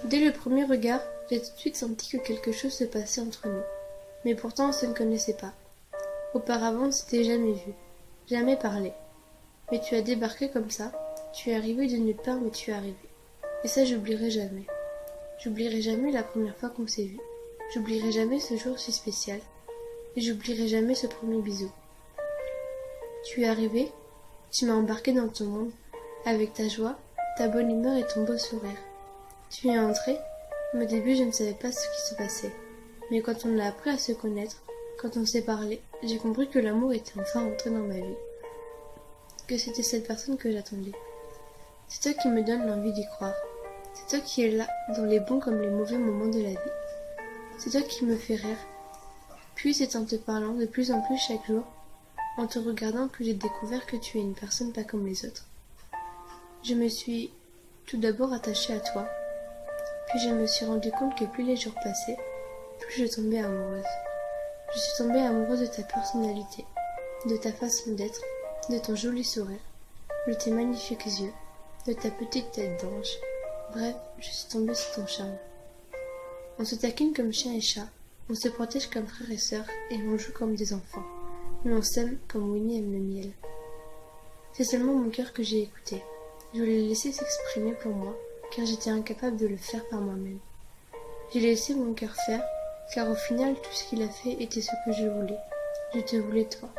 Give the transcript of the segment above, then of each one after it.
Dès le premier regard, j'ai tout de suite senti que quelque chose se passait entre nous. Mais pourtant, on se ne connaissait pas. Auparavant, on ne s'était jamais vu, jamais parlé. Mais tu as débarqué comme ça. Tu es arrivé de nulle part, mais tu es arrivé. Et ça, j'oublierai jamais. J'oublierai jamais la première fois qu'on s'est vu. J'oublierai jamais ce jour si spécial. Et j'oublierai jamais ce premier bisou. Tu es arrivé, tu m'as embarqué dans ton monde, avec ta joie, ta bonne humeur et ton beau sourire. Tu es entré. Au début, je ne savais pas ce qui se passait. Mais quand on a appris à se connaître, quand on s'est parlé, j'ai compris que l'amour était enfin entré dans ma vie. Que c'était cette personne que j'attendais. C'est toi qui me donne l'envie d'y croire. C'est toi qui es là, dans les bons comme les mauvais moments de la vie. C'est toi qui me fais rire. Puis c'est en te parlant de plus en plus chaque jour, en te regardant que j'ai découvert que tu es une personne pas comme les autres. Je me suis tout d'abord attachée à toi. Puis je me suis rendu compte que plus les jours passaient, plus je tombais amoureuse. Je suis tombée amoureuse de ta personnalité, de ta façon d'être, de ton joli sourire, de tes magnifiques yeux, de ta petite tête d'ange. Bref, je suis tombée sous ton charme. On se taquine comme chien et chat, on se protège comme frères et sœurs, et on joue comme des enfants. Mais on s'aime comme Winnie aime le miel. C'est seulement mon cœur que j'ai écouté. Je l'ai laissé s'exprimer pour moi, car j'étais incapable de le faire par moi-même. J'ai laissé mon cœur faire, car au final, tout ce qu'il a fait était ce que je voulais. Je te voulais toi.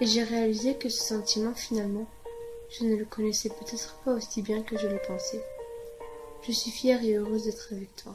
Et j'ai réalisé que ce sentiment, finalement, je ne le connaissais peut-être pas aussi bien que je le pensais. Je suis fière et heureuse d'être avec toi.